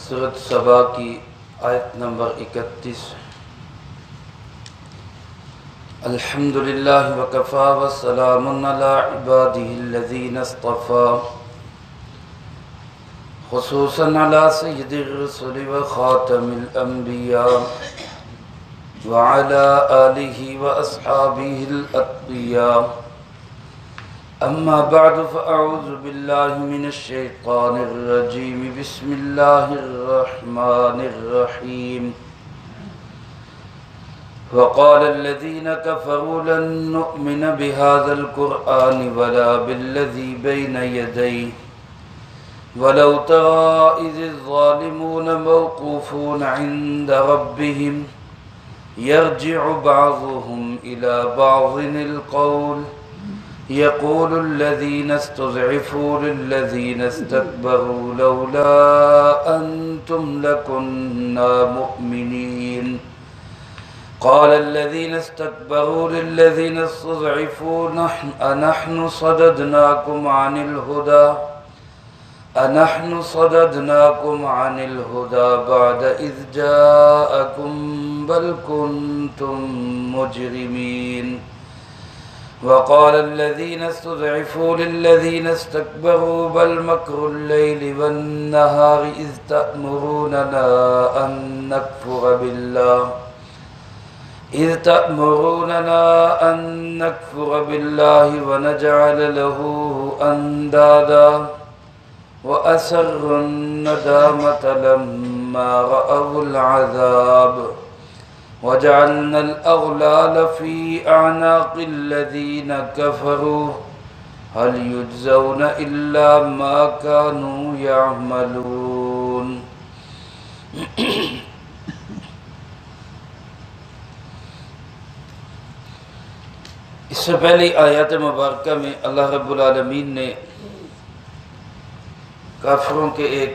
سورۃ سبا کی آیت نمبر 31۔ الحمدللہ وکفا وسلام علی عبادہ الذین اصطفا، خصوصاً علی سید الرسل وخاتم الانبیاء وعلی آلہ واصحابہ الاتقیاء۔ اما بعد فاعوذ باللہ من الشیطان الرجیم، بسم اللہ الرحمن الرحیم۔ وقال الذين كفروا لن نؤمن بهذا القرآن ولا بالذي بين يديه ولو ترى إذ الظالمون موقوفون عند ربهم يرجع بعضهم إلى بعض القول يقول الذين استضعفوا للذين استكبروا لولا أنتم لكنا مؤمنين قال الذين استكبروا للذين استضعفوا أنحن صددناكم عن الهدى بعد إذ جاءكم بل كنتم مجرمين وقال الذين استضعفوا للذين استكبروا بل مكر الليل والنهار إذ تأمروننا أن نكفر بالله ونجعل له أندادا وأسروا الندامة لما رأوا العذاب وجعلنا الأغلال في أعناق الذين كفروا هل يجزون إلا ما كانوا يعملون۔ اس سے پہلی آیات مبارکہ میں اللہ رب العالمین نے کافروں کے ایک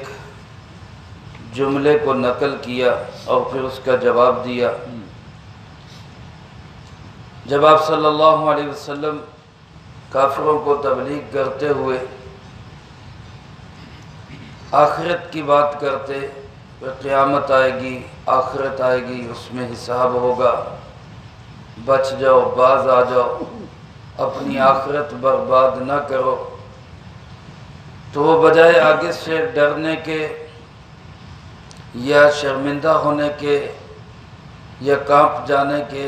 جملے کو نقل کیا اور پھر اس کا جواب دیا۔ جب آپ صلی اللہ علیہ وسلم کافروں کو تبلیغ کرتے ہوئے آخرت کی بات کرتے، قیامت آئے گی، آخرت آئے گی، اس میں حساب ہوگا، بچ جاؤ، باز آ جاؤ، اپنی آخرت برباد نہ کرو، تو وہ بجائے آگے سے ڈرنے کے یا شرمندہ ہونے کے یا کانپ جانے کے،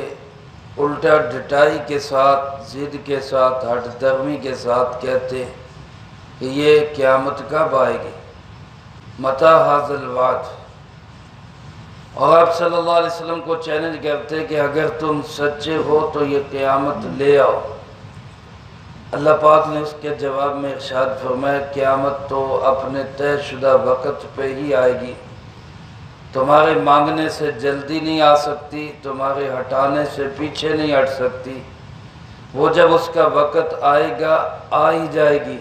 الٹا ڈٹائی کے ساتھ، ضد کے ساتھ، ہٹ درمی کے ساتھ کہتے کہ یہ قیامت کب آئے گی، متی ھذا الوعد۔ اور آپ صلی اللہ علیہ وسلم کو چیلنج کرتے کہ اگر تم سچے ہو تو یہ قیامت لے آؤ۔ اللہ پاک نے اس کے جواب میں ارشاد فرمایا، قیامت تو اپنے طے شدہ وقت پہ ہی آئے گی، تمہارے مانگنے سے جلدی نہیں آ سکتی، تمہارے ہٹانے سے پیچھے نہیں ہٹ سکتی، وہ جب اس کا وقت آئے گا آ ہی جائے گی،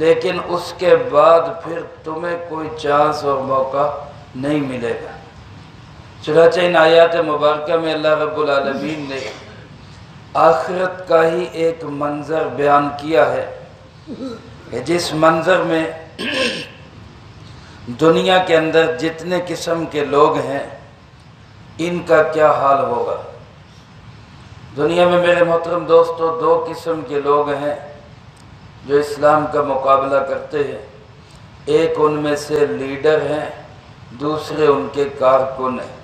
لیکن اس کے بعد پھر تمہیں کوئی چانس اور موقع نہیں ملے گا۔ چنانچہ ان آیات مبارکہ میں اللہ رب العالمین نے آخرت کا ہی ایک منظر بیان کیا ہے کہ جس منظر میں دنیا کے اندر جتنے قسم کے لوگ ہیں ان کا کیا حال ہوگا۔ دنیا میں میرے محترم دوستو دو قسم کے لوگ ہیں جو اسلام کا مقابلہ کرتے ہیں، ایک ان میں سے لیڈر ہیں، دوسرے ان کے کارکن ہیں،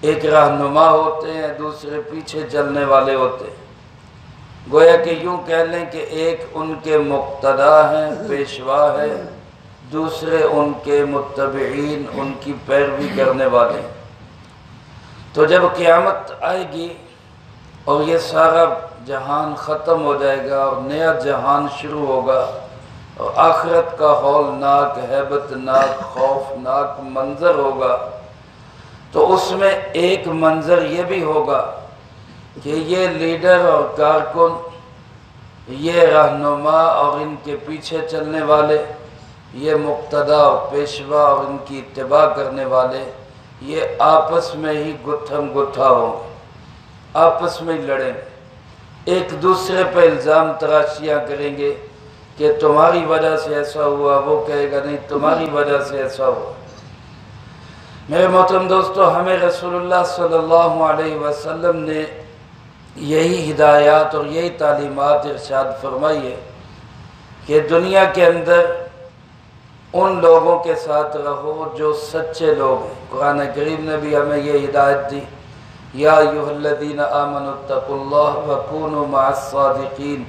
ایک رہنما ہوتے ہیں، دوسرے پیچھے چلنے والے ہوتے ہیں۔ گویا کہ یوں کہہ لیں کہ ایک ان کے مقتدا ہیں، پیشوا ہے، دوسرے ان کے متبعین، ان کی پیروی کرنے والے ہیں۔ تو جب قیامت آئے گی اور یہ سارا جہان ختم ہو جائے گا اور نیا جہان شروع ہوگا اور آخرت کا ہولناک، ہیبت ناک، خوفناک منظر ہوگا، تو اس میں ایک منظر یہ بھی ہوگا کہ یہ لیڈر اور کارکن، یہ رہنما اور ان کے پیچھے چلنے والے، یہ مقتدا اور پیشوا اور ان کی اتباع کرنے والے، یہ آپس میں ہی گتھم گتھا ہوں گے، آپس میں ہی لڑیں گے، ایک دوسرے پہ الزام تراشیاں کریں گے کہ تمہاری وجہ سے ایسا ہوا، وہ کہے گا نہیں تمہاری وجہ سے ایسا ہوا۔ میرے محترم دوستو، ہمیں رسول اللہ صلی اللہ علیہ وسلم نے یہی ہدایات اور یہی تعلیمات ارشاد فرمائی ہے کہ دنیا کے اندر ان لوگوں کے ساتھ رہو جو سچے لوگ ہیں۔ قرآن کریم نے بھی ہمیں یہ ہدایت دی، یا ایھا الذین آمنوا اتقوا اللہ وکونوا مع الصادقین،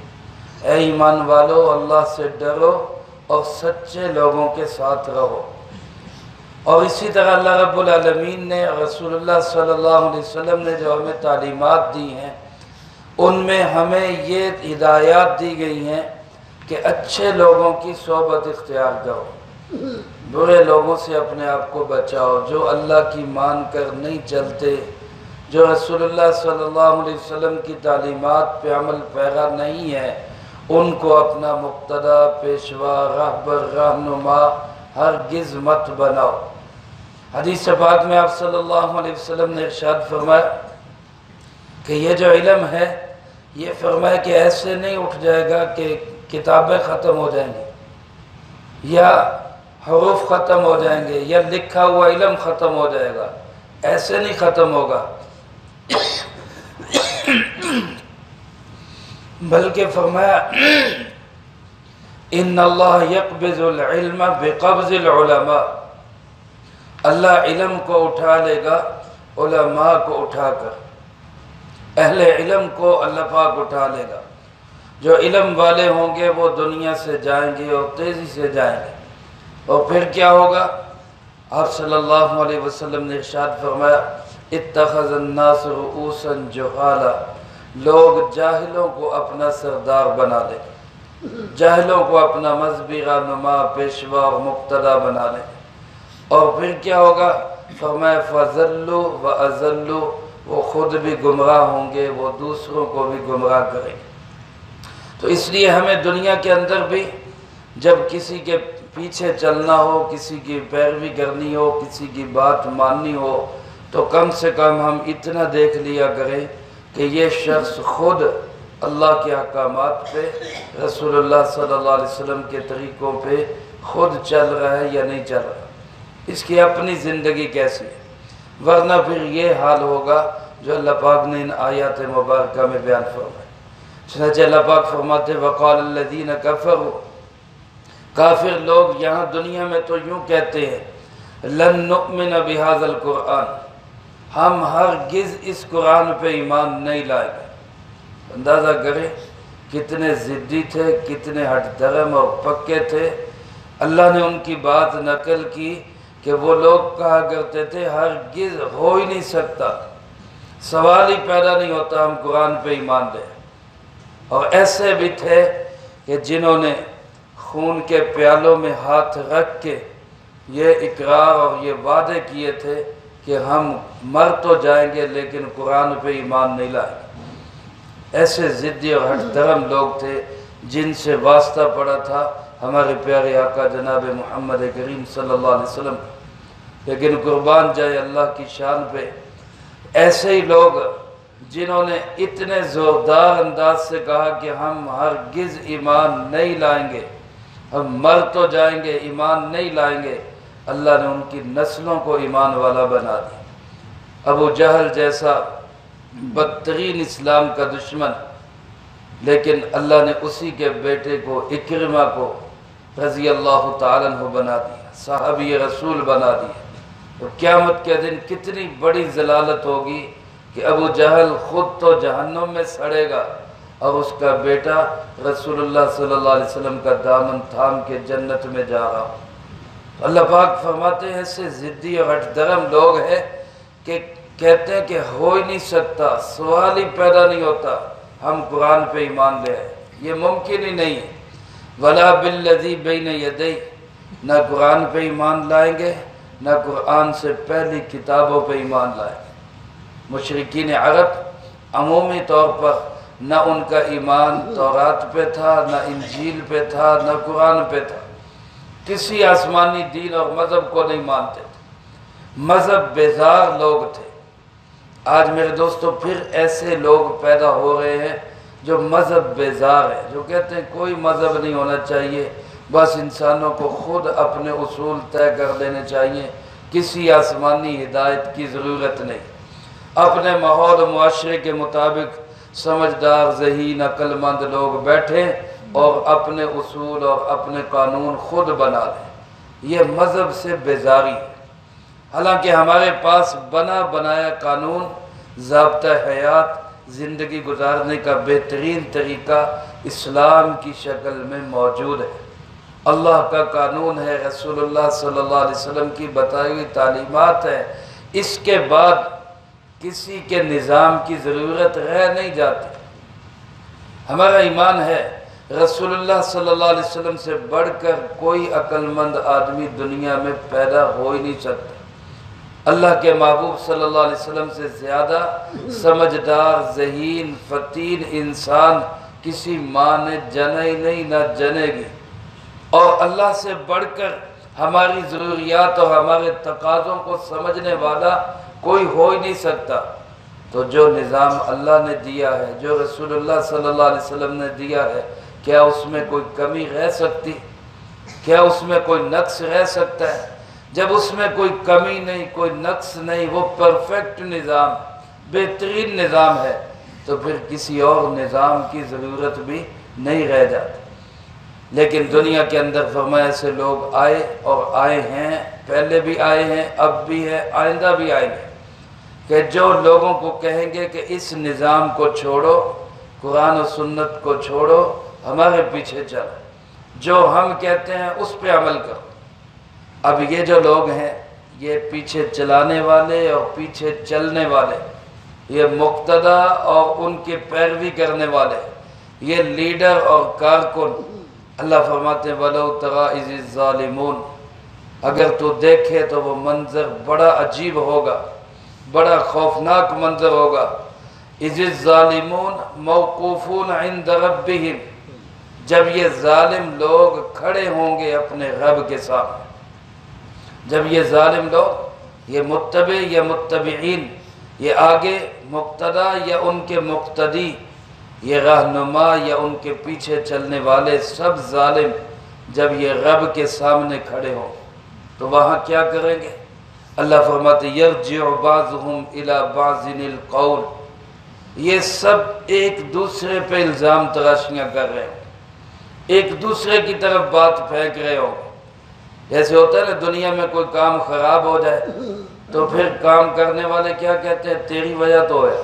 اے ایمان والو اللہ سے ڈرو اور سچے لوگوں کے ساتھ رہو۔ اور اسی طرح اللہ رب العالمین نے رسول اللہ صلی اللہ علیہ وسلم نے جو ہمیں تعلیمات دی ہیں، ان میں ہمیں یہ ہدایات دی گئی ہیں کہ اچھے لوگوں کی صحبت اختیار کرو، برے لوگوں سے اپنے آپ کو بچاؤ، جو اللہ کی مان کر نہیں چلتے، جو رسول اللہ صلی اللہ علیہ وسلم کی تعلیمات پہ عمل پیرا نہیں ہے، ان کو اپنا مقتدی، پیشوا، رہبر، رہنما ہرگز مت بناؤ۔ حدیث پاک میں آپ صلی اللہ علیہ وسلم نے ارشاد فرمایا کہ یہ جو علم ہے، یہ فرمایا کہ ایسے نہیں اٹھ جائے گا کہ کتابیں ختم ہو جائیں گی یا حروف ختم ہو جائیں گے یا لکھا ہوا علم ختم ہو جائے گا، ایسے نہیں ختم ہوگا، بلکہ فرمایا ان اللہ یقبض العلم بقبض العلماء، اللہ علم کو اٹھا لے گا علماء کو اٹھا کر، اہل علم کو اللہ پاک اٹھا لے گا۔ جو علم والے ہوں گے وہ دنیا سے جائیں گے اور تیزی سے جائیں گے، اور پھر کیا ہوگا؟ آپ صلی اللہ علیہ وسلم نے ارشاد فرمایا اتخذ الناس رؤوسا جہالا، لوگ جاہلوں کو اپنا سردار بنا لیں، جاہلوں کو اپنا مذہبی رہنما، پیشوا اور مقتدی بنا لیں، اور پھر کیا ہوگا؟ فرمایا فَضَلُّوا وَأَضَلُّوا، وہ خود بھی گمراہ ہوں گے، وہ دوسروں کو بھی گمراہ کریں گے۔ تو اس لیے ہمیں دنیا کے اندر بھی جب کسی کے پیچھے چلنا ہو، کسی کی پیروی کرنی ہو، کسی کی بات ماننی ہو، تو کم سے کم ہم اتنا دیکھ لیا کریں کہ یہ شخص خود اللہ کے احکامات پہ، رسول اللہ صلی اللہ علیہ وسلم کے طریقوں پہ خود چل رہا ہے یا نہیں چل رہا، اس کی اپنی زندگی کیسی ہے، ورنہ پھر یہ حال ہوگا جو اللہ پاک نے ان آیات مبارکہ میں بیان فرمایا۔ چنانچہ اللہ پاک فرماتے وقال الذین کفروا، کافر لوگ یہاں دنیا میں تو یوں کہتے ہیں لن نؤمن بہذا القرآن، ہم ہرگز اس قرآن پہ ایمان نہیں لائیں گے۔ اندازہ کریں کتنے ضدی تھے، کتنے ہٹ درم اور پکے تھے۔ اللہ نے ان کی بات نقل کی کہ وہ لوگ کہا کرتے تھے ہرگز ہو ہی نہیں سکتا، سوال ہی پیدا نہیں ہوتا ہم قرآن پہ ایمان لیں۔ اور ایسے بھی تھے کہ جنہوں نے خون کے پیالوں میں ہاتھ رکھ کے یہ اقرار اور یہ وعدے کیے تھے کہ ہم مر تو جائیں گے لیکن قرآن پہ ایمان نہیں لائیں گے۔ ایسے ضدی اور ہٹ درم لوگ تھے جن سے واسطہ پڑا تھا ہمارے پیارے آقا جناب محمد کریم صلی اللہ علیہ وسلم۔ لیکن قربان جائے اللہ کی شان پہ، ایسے ہی لوگ جنہوں نے اتنے زوردار انداز سے کہا کہ ہم ہرگز ایمان نہیں لائیں گے، ہم مر تو جائیں گے ایمان نہیں لائیں گے، اللہ نے ان کی نسلوں کو ایمان والا بنا دیا۔ ابو جہل جیسا بدترین اسلام کا دشمن، لیکن اللہ نے اسی کے بیٹے کو اکرمہ کو رضی اللہ تعالیٰ عنہ بنا دیا، صحابی رسول بنا دیا۔ تو قیامت کے دن کتنی بڑی ضلالت ہوگی کہ ابو جہل خود تو جہنم میں سڑے گا اور اس کا بیٹا رسول اللہ صلی اللہ علیہ وسلم کا دامن تھام کے جنت میں جا رہا ہوں۔ اللہ پاک فرماتے ہیں ایسے ضدی اور ہٹ درم لوگ ہیں کہ کہتے ہیں کہ ہو ہی نہیں سکتا، سوال ہی پیدا نہیں ہوتا ہم قرآن پہ ایمان لے آئے، یہ ممکن ہی نہیں ہے۔ وَلَا بِالَّذِي بَيْنَ يَدَيْهِ، نہ قرآن پہ ایمان لائیں گے نہ قرآن سے پہلی کتابوں پہ ایمان لائیں گے۔ مشرکین عرب عمومی طور پر نہ ان کا ایمان تورات پہ تھا، نہ انجیل پہ تھا، نہ قرآن پہ تھا، کسی آسمانی دین اور مذہب کو نہیں مانتے تھے، مذہب بیزار لوگ تھے۔ آج میرے دوستو پھر ایسے لوگ پیدا ہو رہے ہیں جو مذہب بیزار ہے، جو کہتے ہیں کوئی مذہب نہیں ہونا چاہیے، بس انسانوں کو خود اپنے اصول طے کر لینے چاہیے، کسی آسمانی ہدایت کی ضرورت نہیں۔ اپنے ماحول و معاشرے کے مطابق سمجھدار ذہین عقل مند لوگ بیٹھیں اور اپنے اصول اور اپنے قانون خود بنا لیں، یہ مذہب سے بیزاری ہے۔ حالانکہ ہمارے پاس بنا بنایا قانون، ضابطہ حیات، زندگی گزارنے کا بہترین طریقہ اسلام کی شکل میں موجود ہے۔ اللہ کا قانون ہے، رسول اللہ صلی اللہ علیہ وسلم کی بتائی ہوئی تعلیمات ہے، اس کے بعد کسی کے نظام کی ضرورت رہ نہیں جاتی۔ ہمارا ایمان ہے رسول اللہ صلی اللہ علیہ وسلم سے بڑھ کر کوئی عقل مند آدمی دنیا میں پیدا ہو ہی نہیں سکتا۔ اللہ کے محبوب صلی اللہ علیہ وسلم سے زیادہ سمجھدار ذہین فطین انسان کسی ماں نے جنا ہی نہیں، نہ جنے گی، اور اللہ سے بڑھ کر ہماری ضروریات اور ہمارے تقاضوں کو سمجھنے والا کوئی ہو ہی نہیں سکتا۔ تو جو نظام اللہ نے دیا ہے، جو رسول اللہ صلی اللہ علیہ وسلم نے دیا ہے، کیا اس میں کوئی کمی رہ سکتی؟ کیا اس میں کوئی نقص رہ سکتا ہے؟ جب اس میں کوئی کمی نہیں، کوئی نقص نہیں، وہ پرفیکٹ نظام، بہترین نظام ہے، تو پھر کسی اور نظام کی ضرورت بھی نہیں رہ جاتی۔ لیکن دنیا کے اندر فرمایا سے لوگ آئے اور آئے ہیں، پہلے بھی آئے ہیں، اب بھی ہے، آئندہ بھی آئیں گے، کہ جو لوگوں کو کہیں گے کہ اس نظام کو چھوڑو، قرآن و سنت کو چھوڑو، ہمارے پیچھے چلو، جو ہم کہتے ہیں اس پہ عمل کرو۔ اب یہ جو لوگ ہیں، یہ پیچھے چلانے والے اور پیچھے چلنے والے، یہ مقتدی اور ان کی پیروی کرنے والے، یہ لیڈر اور کارکن، اللہ فرماتے ہیں وَلَوْ تَرَىٰ إِذِ الظَّالِمُونَ، اگر تو دیکھے تو وہ منظر بڑا عجیب ہوگا، بڑا خوفناک منظر ہوگا۔ إِذِ الظَّالِمُونَ مَوْقُوفُونَ عِنْدَ رَبِّهِمْ، جب یہ ظالم لوگ کھڑے ہوں گے اپنے رب کے سامنے، جب یہ ظالم لوگ، یہ متبع یا متبعین، یہ آگے مقتدی یا ان کے مقتدی، یہ رہنما یا ان کے پیچھے چلنے والے، سب ظالم جب یہ رب کے سامنے کھڑے ہوں تو وہاں کیا کریں گے؟ اللہ فرماتے یرجع بعضهم الى بعض القول، یہ سب ایک دوسرے پہ الزام تراشیاں کر رہے ہوں، ایک دوسرے کی طرف بات پھینک رہے ہوں۔ جیسے ہوتا ہے نا، دنیا میں کوئی کام خراب ہو جائے تو پھر کام کرنے والے کیا کہتے ہیں؟ تیری وجہ تو ہے،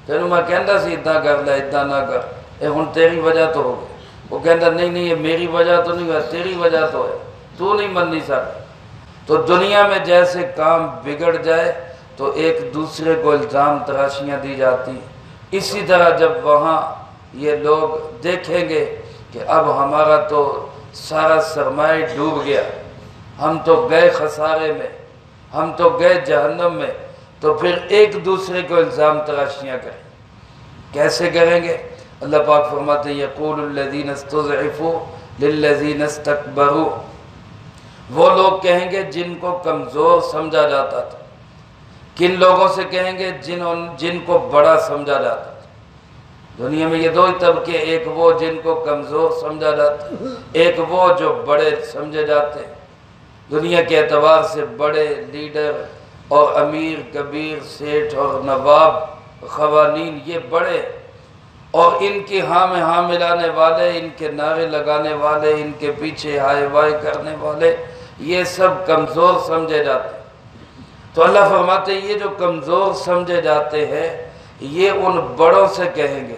تینوں میں کہندا سی اتنا کر لے، اتنا نہ کر، اے ہن تیری وجہ تو ہو گئی۔ وہ کہندا نہیں نہیں، یہ میری وجہ تو نہیں ہے، تیری وجہ تو ہے، تو نہیں من نہیں سکتا۔ تو دنیا میں جیسے کام بگڑ جائے تو ایک دوسرے کو الزام تراشیاں دی جاتی، اسی طرح جب وہاں یہ لوگ دیکھیں گے کہ اب ہمارا تو سارا سرمایہ ڈوب گیا، ہم تو گئے خسارے میں، ہم تو گئے جہنم میں، تو پھر ایک دوسرے کو الزام تراشیاں کریں۔ کیسے کریں گے؟ اللہ پاک فرماتے ہیں یقول الذین استضعفوا للذین استکبروا، وہ لوگ کہیں گے جن کو کمزور سمجھا جاتا تھا۔ کن لوگوں سے کہیں گے؟ جن کو بڑا سمجھا جاتا تھا۔ دنیا میں یہ دو ہی طبقے، ایک وہ جن کو کمزور سمجھا جاتا، ایک وہ جو بڑے سمجھے جاتے۔ دنیا کے اعتبار سے بڑے لیڈر اور امیر کبیر سیٹھ اور نواب قوانین، یہ بڑے، اور ان کی ہاں میں ہاں ملانے والے، ان کے نعرے لگانے والے، ان کے پیچھے ہائے وائے کرنے والے، یہ سب کمزور سمجھے جاتے۔ تو اللہ فرماتے ہیں یہ جو کمزور سمجھے جاتے ہیں، یہ ان بڑوں سے کہیں گے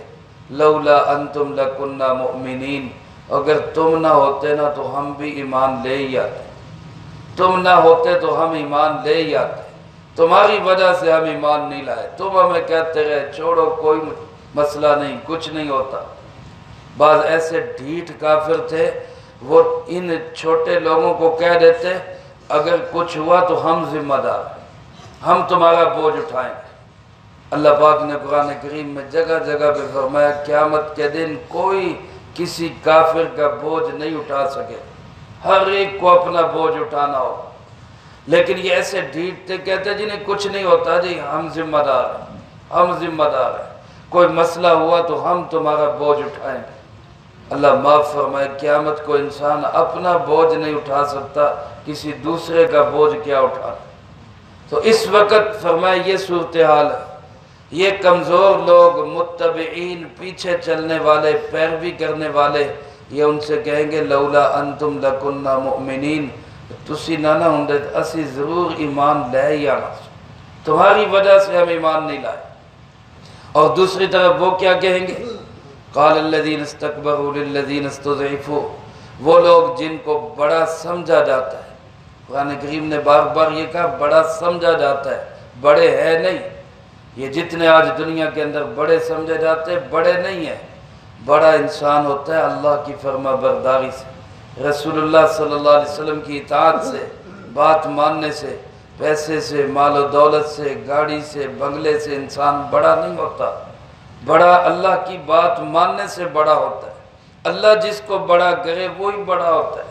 لولا انتم لکنا مؤمنین، اگر تم نہ ہوتے نا تو ہم بھی ایمان لے ہی آتے، تم نہ ہوتے تو ہم ایمان لے ہی آتے، تمہاری وجہ سے ہم ایمان نہیں لائے، تم ہمیں کہتے رہے چھوڑو کوئی مسئلہ نہیں، کچھ نہیں ہوتا۔ بعض ایسے ڈھیٹ کافر تھے، وہ ان چھوٹے لوگوں کو کہہ دیتے اگر کچھ ہوا تو ہم ذمہ دار ہیں، ہم تمہارا بوجھ اٹھائیں گے۔ اللہ پاک نے قرآن کریم میں جگہ جگہ پہ فرمایا قیامت کے دن کوئی کسی کافر کا بوجھ نہیں اٹھا سکے، ہر ایک کو اپنا بوجھ اٹھانا ہو۔ لیکن یہ ایسے ڈھیٹ تھے، کہتے جنہیں کچھ نہیں ہوتا جی، ہم ذمہ دار ہیں، ہم ذمہ دار ہیں، کوئی مسئلہ ہوا تو ہم تمہارا بوجھ اٹھائیں گے۔ اللہ معاف فرمائے، قیامت کو انسان اپنا بوجھ نہیں اٹھا سکتا، کسی دوسرے کا بوجھ کیا اٹھانا۔ تو اس وقت فرمایا یہ صورتحال ہے، یہ کمزور لوگ متبعین، پیچھے چلنے والے، پیروی کرنے والے، یہ ان سے کہیں گے لولا انتم لکننا مؤمنین، تسی نہ ہوندے اسی ضرور ایمان لے یا نہ، تمہاری وجہ سے ہم ایمان نہیں لائے۔ اور دوسری طرف وہ کیا کہیں گے؟ قال الذین استکبروا للذین استضعفوا، وہ لوگ جن کو بڑا سمجھا جاتا ہے، قرآن کریم نے بار بار یہ کہا بڑا سمجھا جاتا ہے، بڑے ہے نہیں۔ یہ جتنے آج دنیا کے اندر بڑے سمجھے جاتے ہیں، بڑے نہیں ہیں۔ بڑا انسان ہوتا ہے اللہ کی فرما برداری سے، رسول اللہ صلی اللہ علیہ وسلم کی اطاعت سے، بات ماننے سے، پیسے سے، مال و دولت سے، گاڑی سے، بنگلے سے انسان بڑا نہیں ہوتا۔ بڑا اللہ کی بات ماننے سے بڑا ہوتا ہے۔ اللہ جس کو بڑا کرے وہی بڑا ہوتا ہے،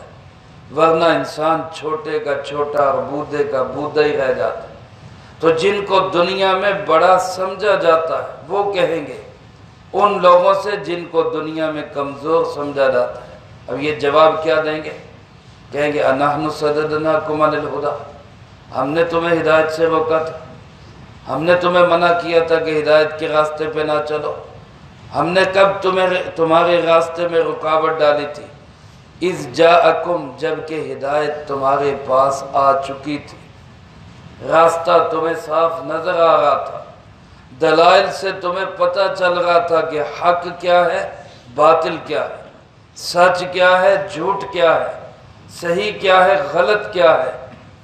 ورنہ انسان چھوٹے کا چھوٹا اور بودھے کا بودھا ہی رہ جاتا ہے۔ تو جن کو دنیا میں بڑا سمجھا جاتا ہے وہ کہیں گے ان لوگوں سے جن کو دنیا میں کمزور سمجھا جاتا ہے۔ اب یہ جواب کیا دیں گے؟ کہیں گے انحن صددناکم عن الہدی، ہم نے تمہیں ہدایت سے روکا تھا، ہم نے تمہیں منع کیا تھا کہ ہدایت کے راستے پہ نہ چلو، ہم نے کب تمہارے راستے میں رکاوٹ ڈالی تھی؟ اذ جاءکم، جبکہ ہدایت تمہارے پاس آ چکی تھی، راستہ تمہیں صاف نظر آ رہا تھا، دلائل سے تمہیں پتہ چل رہا تھا کہ حق کیا ہے، باطل کیا ہے، سچ کیا ہے، جھوٹ کیا ہے، صحیح کیا ہے، غلط کیا ہے۔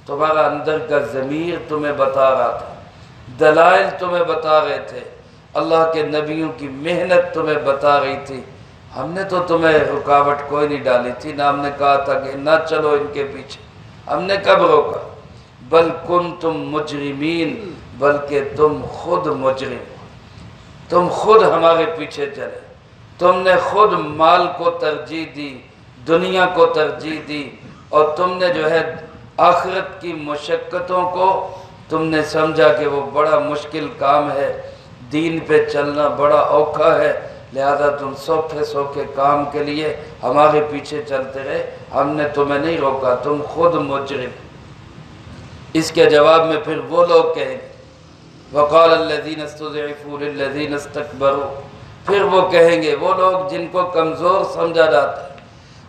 تمہارا اندر کا ضمیر تمہیں بتا رہا تھا، دلائل تمہیں بتا رہے تھے، اللہ کے نبیوں کی محنت تمہیں بتا رہی تھی۔ ہم نے تو تمہیں رکاوٹ کوئی نہیں ڈالی تھی، نہ ہم نے کہا تھا کہ نہ چلو ان کے پیچھے، ہم نے کب روکا؟ بل کنتم مجرمین، بلکہ تم خود مجرم، تم خود ہمارے پیچھے چلے، تم نے خود مال کو ترجیح دی، دنیا کو ترجیح دی، اور تم نے جو ہے آخرت کی مشقتوں کو تم نے سمجھا کہ وہ بڑا مشکل کام ہے، دین پہ چلنا بڑا اوکھا ہے، لہذا تم سوکھے سوکھے کام کے لیے ہمارے پیچھے چلتے رہے، ہم نے تمہیں نہیں روکا، تم خود مجرم۔ اس کے جواب میں پھر وہ لوگ کہیں گے وقال الذین استضعفوا للذین استکبروا، پھر وہ کہیں گے وہ لوگ جن کو کمزور سمجھا جاتا ہے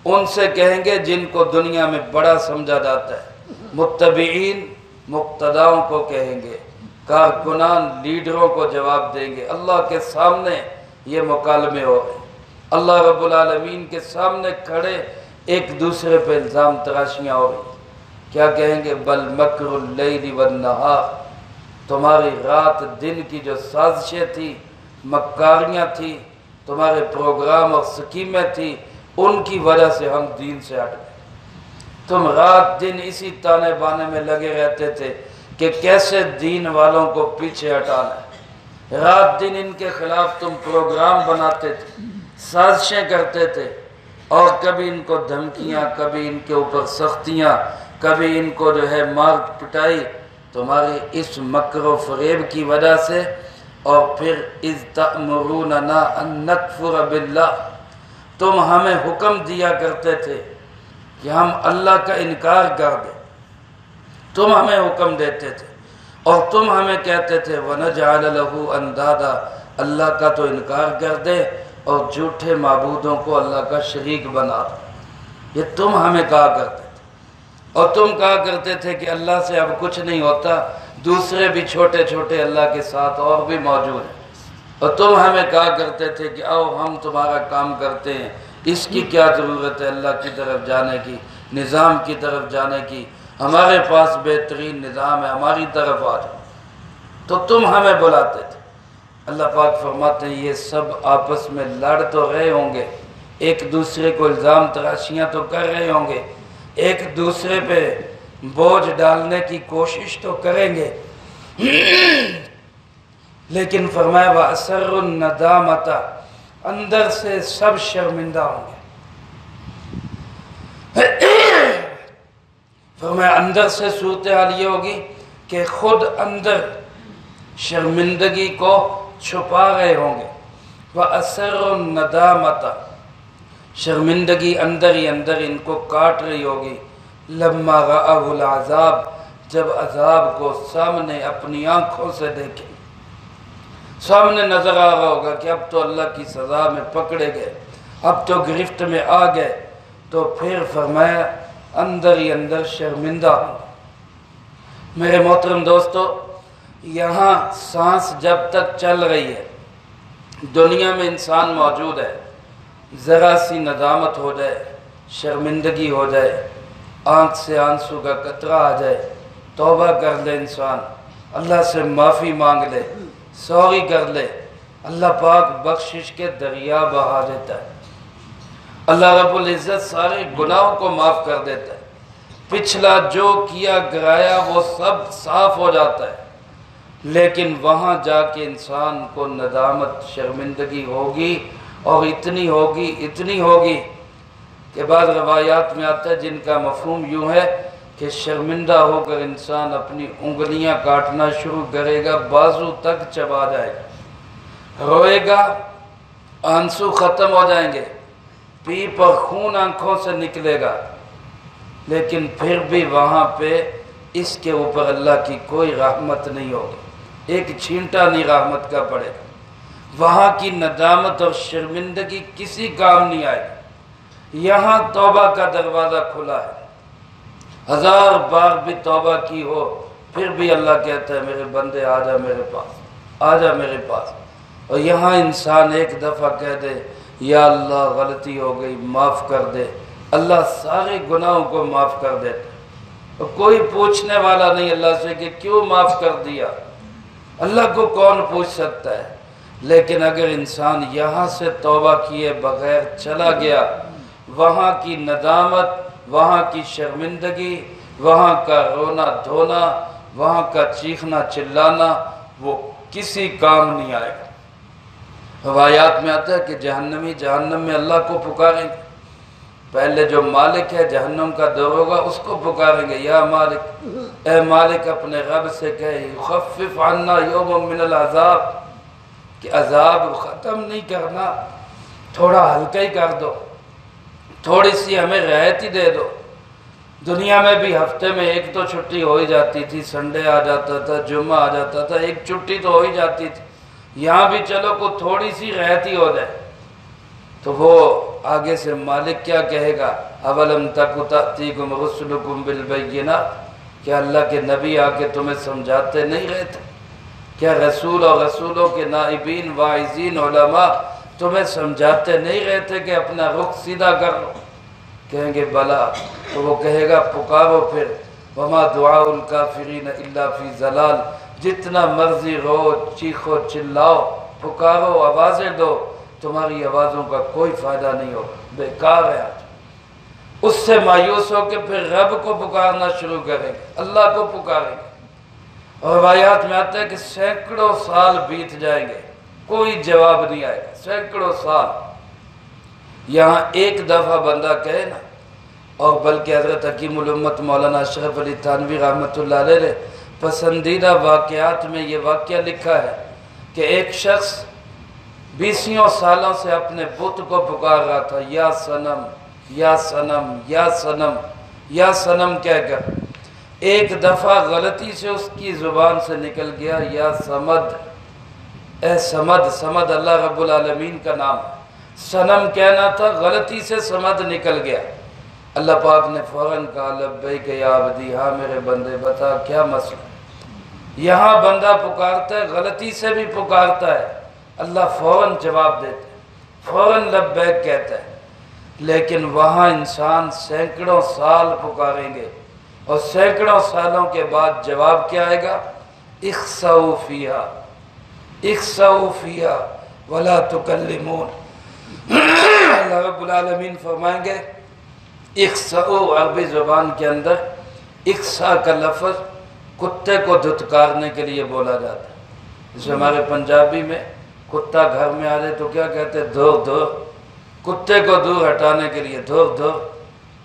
ان سے کہیں گے جن کو دنیا میں بڑا سمجھا جاتا ہے، متبعین مقتداؤں کو کہیں گے، کارکنان لیڈروں کو جواب دیں گے۔ اللہ کے سامنے یہ مکالمے ہو رہے ہیں، اللہ رب العالمین کے سامنے کھڑے ایک دوسرے پہ الزام تراشیاں ہو رہی ہیں۔ کیا کہیں گے؟ بل مکر اللیل والنہار، تمہاری رات دن کی جو سازشیں تھی، مکاریاں تھی، تمہارے پروگرام اور سکیمیں تھی، ان کی وجہ سے ہم دین سے ہٹ گئے۔ تم رات دن اسی تانے بانے میں لگے رہتے تھے کہ کیسے دین والوں کو پیچھے ہٹانا ہے، رات دن ان کے خلاف تم پروگرام بناتے تھے، سازشیں کرتے تھے، اور کبھی ان کو دھمکیاں، کبھی ان کے اوپر سختیاں، کبھی ان کو جو ہے مار پٹائی، تمہارے اس مکر و فریب کی وجہ سے۔ اور پھر اذ تأمروننا ان نکفر باللہ، تم ہمیں حکم دیا کرتے تھے کہ ہم اللہ کا انکار کر دیں، تم ہمیں حکم دیتے تھے اور تم ہمیں کہتے تھے وَنَجْعَلَ لَهُ أَنْدَادًا، اللہ کا تو انکار کر دے اور جھوٹے معبودوں کو اللہ کا شریک بنا دے، یہ تم ہمیں کہا کرتے تھے۔ اور تم کہا کرتے تھے کہ اللہ سے اب کچھ نہیں ہوتا، دوسرے بھی چھوٹے چھوٹے اللہ کے ساتھ اور بھی موجود ہیں، اور تم ہمیں کہا کرتے تھے کہ آؤ ہم تمہارا کام کرتے ہیں، اس کی کیا ضرورت ہے اللہ کی طرف جانے کی، نظام کی طرف جانے کی، ہمارے پاس بہترین نظام ہے، ہماری طرف آ جاؤ۔ تو تم ہمیں بلاتے تھے۔ اللہ پاک فرماتے ہیں یہ سب آپس میں لڑ تو رہے ہوں گے، ایک دوسرے کو الزام تراشیاں تو کر رہے ہوں گے، ایک دوسرے پہ بوجھ ڈالنے کی کوشش تو کریں گے، لیکن فرمایا وَأَسَرُّ النَّدَامَةَ، اندر سے سب شرمندہ ہوں گے۔ فرمایا اندر سے صورتحال یہ ہوگی کہ خود اندر شرمندگی کو چھپا رہے ہوں گے۔ وَأَسَرُّ النَّدَامَةَ، شرمندگی اندر ہی اندر ان کو کاٹ رہی ہوگی۔ لما رأوا العذاب، جب عذاب کو سامنے اپنی آنکھوں سے دیکھیں، سامنے نظر آ رہا ہوگا کہ اب تو اللہ کی سزا میں پکڑے گئے، اب تو گرفت میں آ گئے، تو پھر فرمایا اندر ہی اندر شرمندہ ہوں۔ میرے محترم دوستو، یہاں سانس جب تک چل رہی ہے، دنیا میں انسان موجود ہے، ذرا سی ندامت ہو جائے، شرمندگی ہو جائے، آنکھ سے آنسو کا قطرہ آ جائے، توبہ کر لے انسان، اللہ سے معافی مانگ لے، سوری کر لے، اللہ پاک بخشش کے دریا بہا دیتا ہے۔ اللہ رب العزت سارے گناہوں کو معاف کر دیتا ہے، پچھلا جو کیا گرایا وہ سب صاف ہو جاتا ہے، لیکن وہاں جا کے انسان کو ندامت، شرمندگی ہوگی، اور اتنی ہوگی کہ بعض روایات میں آتا ہے جن کا مفہوم یوں ہے کہ شرمندہ ہو کر انسان اپنی انگلیاں کاٹنا شروع کرے گا، بازو تک چبا جائے گا، روئے گا، آنسو ختم ہو جائیں گے، پیپ اور خون آنکھوں سے نکلے گا، لیکن پھر بھی وہاں پہ اس کے اوپر اللہ کی کوئی رحمت نہیں ہوگی، ایک چھینٹا نہیں رحمت کا پڑے گا، وہاں کی ندامت اور شرمندگی کسی کام نہیں آئے گی۔ یہاں توبہ کا دروازہ کھلا ہے، 1000 بار بھی توبہ کی ہو پھر بھی اللہ کہتا ہے میرے بندے آ جا میرے پاس، آ جا میرے پاس۔ اور یہاں انسان ایک دفعہ کہہ دے یا اللہ غلطی ہو گئی معاف کر دے، اللہ سارے گناہوں کو معاف کر دیتا ہے، اور کوئی پوچھنے والا نہیں اللہ سے کہ کیوں معاف کر دیا، اللہ کو کون پوچھ سکتا ہے۔ لیکن اگر انسان یہاں سے توبہ کیے بغیر چلا گیا، وہاں کی ندامت، وہاں کی شرمندگی، وہاں کا رونا دھونا، وہاں کا چیخنا چلانا، وہ کسی کام نہیں آئے گا۔ روایات میں آتا ہے کہ جہنمی جہنم میں اللہ کو پکاریں گے، پہلے جو مالک ہے جہنم کا دروغہ اس کو پکاریں گے، یا مالک، اے مالک اپنے رب سے کہے خفف عنا یوم من العذاب، کہ عذاب ختم نہیں کرنا، تھوڑا ہلکا ہی کر دو، تھوڑی سی ہمیں رعایت ہی دے دو۔ دنیا میں بھی ہفتے میں ایک تو چھٹی ہو ہی جاتی تھی، سنڈے آ جاتا تھا، جمعہ آ جاتا تھا، ایک چھٹی تو ہو ہی جاتی تھی، یہاں بھی چلو کو تھوڑی سی رعایت ہی ہو جائے۔ تو وہ آگے سے مالک کیا کہے گا، اولم تک تأتیکم رسلکم بالبینات، کیا اللہ کے نبی آ کے تمہیں سمجھاتے نہیں رہتے؟ کیا رسول اور رسولوں کے نائبین واعظین علماء تمہیں سمجھاتے نہیں رہتے کہ اپنا رخ سیدھا کر لو؟ کہیں گے بلا، تو وہ کہے گا پکارو پھر، وما دعاء الکافرین الا فی ضلال، جتنا مرضی رو، چیخو چلاؤ، پکارو، آوازیں دو، تمہاری آوازوں کا کوئی فائدہ نہیں ہوگا، بیکار ہے آج۔ اس سے مایوس ہو کے پھر رب کو پکارنا شروع کریں گے، اللہ کو پکاریں گے، اور روایات میں آتا ہے کہ سینکڑوں سال بیت جائیں گے، کوئی جواب نہیں آئے گا، سینکڑوں سال۔ یہاں ایک دفعہ بندہ کہے نا، اور بلکہ حضرت حکیم الامت مولانا اشرف علی تھانوی رحمۃ اللہ علیہ نے پسندیدہ واقعات میں یہ واقعہ لکھا ہے کہ ایک شخص 20 سالوں سے اپنے بت کو پکار رہا تھا، یا صنم یا صنم یا صنم یا صنم کہہ کر، ایک دفعہ غلطی سے اس کی زبان سے نکل گیا یا صمد، اے صمد، صمد اللہ رب العالمین کا نام ہے، صنم کہنا تھا، غلطی سے صمد نکل گیا۔ اللہ پاک نے فوراً کہا لبیک یا عبدی، ہاں میرے بندے بتا کیا مسئلہ۔ یہاں بندہ پکارتا ہے، غلطی سے بھی پکارتا ہے، اللہ فوراً جواب دیتا ہے، فوراً لبیک کہتا ہے، لیکن وہاں انسان سینکڑوں سال پکاریں گے، اور سینکڑوں سالوں کے بعد جواب کیا آئے گا، اخسؤ فیہا، اخسؤ فیہا ولا تکلمون۔ اللہ رب العالمین فرمائیں گے اخسؤ، عربی زبان کے اندر اخسا کا لفظ کتے کو دھتکارنے کے لیے بولا جاتا ہے، جیسے ہمارے پنجابی میں کتا گھر میں آ جائے تو کیا کہتے ہیں، دھور دھور، کتے کو دور ہٹانے کے لیے دھور دھور۔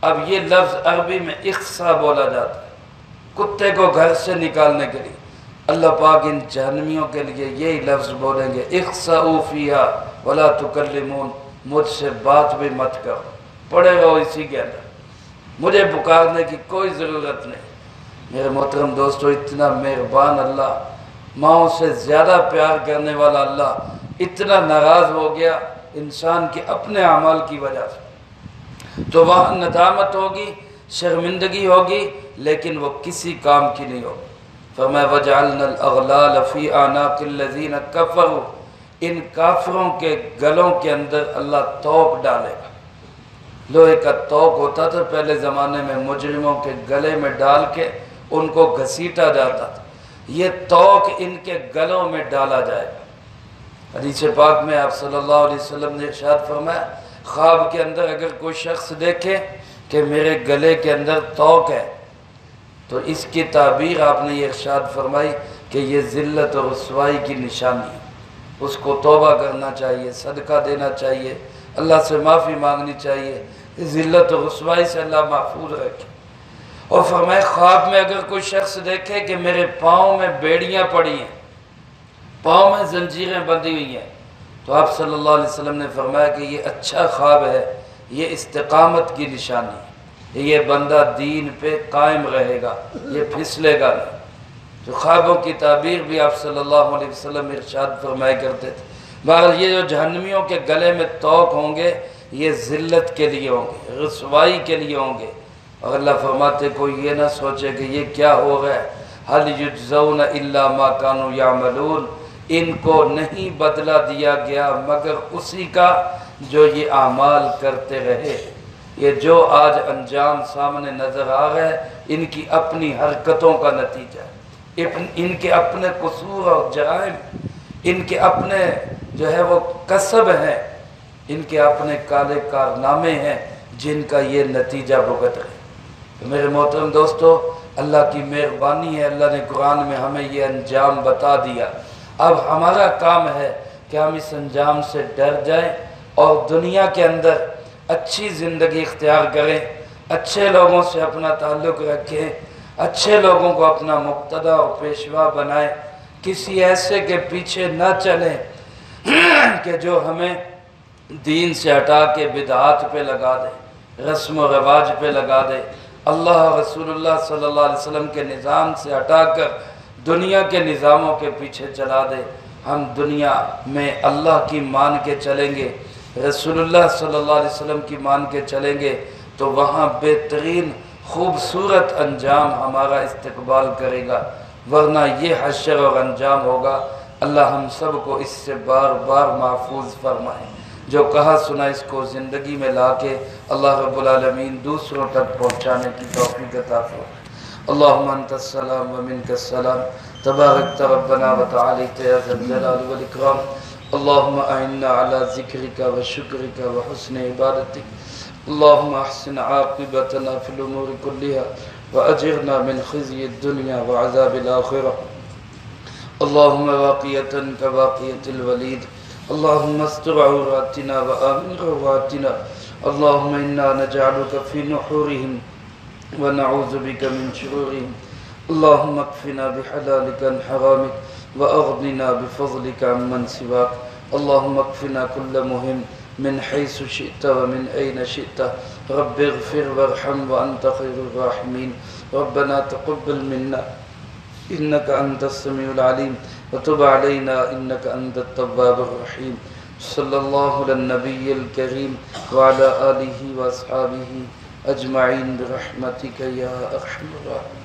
اب یہ لفظ عربی میں اخسا بولا جاتا ہے، کتے کو گھر سے نکالنے کے لیے۔ اللہ پاک ان جہنمیوں کے لیے یہی لفظ بولیں گے، اخسؤ فیہا ولا تکلمون، مجھ سے بات بھی مت کرو، پڑے رہو اسی کے اندر، مجھے پکارنے کی کوئی ضرورت نہیں۔ میرے محترم دوستو، اتنا مہربان اللہ، ماؤں سے زیادہ پیار کرنے والا اللہ اتنا ناراض ہو گیا انسان کے اپنے اعمال کی وجہ سے، تو وہاں ندامت ہوگی، شرمندگی ہوگی، لیکن وہ کسی کام کی نہیں ہوگی۔ فرمایا وَجَعَلْنَا الْأَغْلَالَ فِي أَعْنَاقِ الَّذِينَ كَفَرُوا، ان کافروں کے گلوں کے اندر اللہ توق ڈالے گا۔ لوہے کا توق ہوتا تھا پہلے زمانے میں، مجرموں کے گلے میں ڈال کے ان کو گھسیٹا جاتا تھا، یہ توق ان کے گلوں میں ڈالا جائے گا۔ حدیث پاک میں آپ صلی اللہ علیہ وسلم نے ارشاد فرمایا، خواب کے اندر اگر کوئی شخص دیکھے کہ میرے گلے کے اندر توق ہے، تو اس کی تعبیر آپ نے یہ ارشاد فرمائی کہ یہ ذلت اور رسوائی کی نشانی ہے، اس کو توبہ کرنا چاہیے، صدقہ دینا چاہیے، اللہ سے معافی مانگنی چاہیے، ذلت اور رسوائی سے اللہ محفوظ رکھے۔ اور فرمائے خواب میں اگر کوئی شخص دیکھے کہ میرے پاؤں میں بیڑیاں پڑی ہیں، پاؤں میں زنجیریں بندھی ہوئی ہیں، تو آپ صلی اللہ علیہ وسلم نے فرمایا کہ یہ اچھا خواب ہے، یہ استقامت کی نشانی ہے، یہ بندہ دین پہ قائم رہے گا، یہ پھسلے گا نہیں۔ جو خوابوں کی تعبیر بھی آپ صلی اللہ علیہ وسلم ارشاد فرمایا کرتے تھے۔ بہرحال یہ جو جہنمیوں کے گلے میں توق ہوں گے، یہ ذلت کے لیے ہوں گے، رسوائی کے لیے ہوں گے۔ اور اللہ فرماتے کوئی یہ نہ سوچے کہ یہ کیا ہو گیا، هل یجزون الا ما كانوا يعملون، ان کو نہیں بدلہ دیا گیا مگر اسی کا جو یہ اعمال کرتے رہے۔ یہ جو آج انجام سامنے نظر آ رہا ہے، ان کی اپنی حرکتوں کا نتیجہ ہے، ان کے اپنے قصور اور جرائم، ان کے اپنے جو ہے وہ کسب ہیں، ان کے اپنے کالے کارنامے ہیں جن کا یہ نتیجہ بھگت رہے۔ تو میرے محترم دوستو، اللہ کی مہربانی ہے، اللہ نے قرآن میں ہمیں یہ انجام بتا دیا۔ اب ہمارا کام ہے کہ ہم اس انجام سے ڈر جائیں اور دنیا کے اندر اچھی زندگی اختیار کریں، اچھے لوگوں سے اپنا تعلق رکھیں، اچھے لوگوں کو اپنا مقتدی اور پیشوا بنائیں، کسی ایسے کے پیچھے نہ چلیں کہ جو ہمیں دین سے ہٹا کے بدعات پہ لگا دے، رسم و رواج پہ لگا دے، اللہ اور رسول اللہ صلی اللہ علیہ وسلم کے نظام سے ہٹا کر دنیا کے نظاموں کے پیچھے چلا دے۔ ہم دنیا میں اللہ کی مان کے چلیں گے، رسول اللہ صلی اللہ علیہ وسلم کی مان کے چلیں گے، تو وہاں بہترین خوبصورت انجام ہمارا استقبال کرے گا، ورنہ یہ حشر اور انجام ہوگا۔ اللہ ہم سب کو اس سے بار بار محفوظ فرمائے۔ جو کہا سنا اس کو زندگی میں لا کے اللہ رب العالمین دوسروں تک پہنچانے کی توفیق عطا فرمائے۔ اللہم انت السلام ومنک السلام، تبارکت ربنا وتعالیت یا ذا الجلال والاکرام۔ اللہم اعنا علی ذکرک وشکرک وحسن عبادتک، اللہم احسن عاقبتنا فی الامور کلها واجرنا من خزی الدنیا وعذاب الآخرہ۔ اللہم واقیتا کواقیت الولید، اللہم استر عوراتنا وآمن رواتنا، اللہم انا نجعلک فی نحورہم ونعوذ بک من شرورہم، اللہم اکفنا بحلالک عن حرامک واغننا بفضلک عمن سواک، اللہم اکفنا کل مہم من حیث شئت ومن این شئت، رب اغفر وارحم وانت خیر الراحمین، ربنا تقبل منا انك انت السميع العليم وتب علينا انك انت التواب الرحيم، صلى الله على النبي الكريم وعلى آله واصحابه اجمعين برحمتك يا ارحم الراحمين۔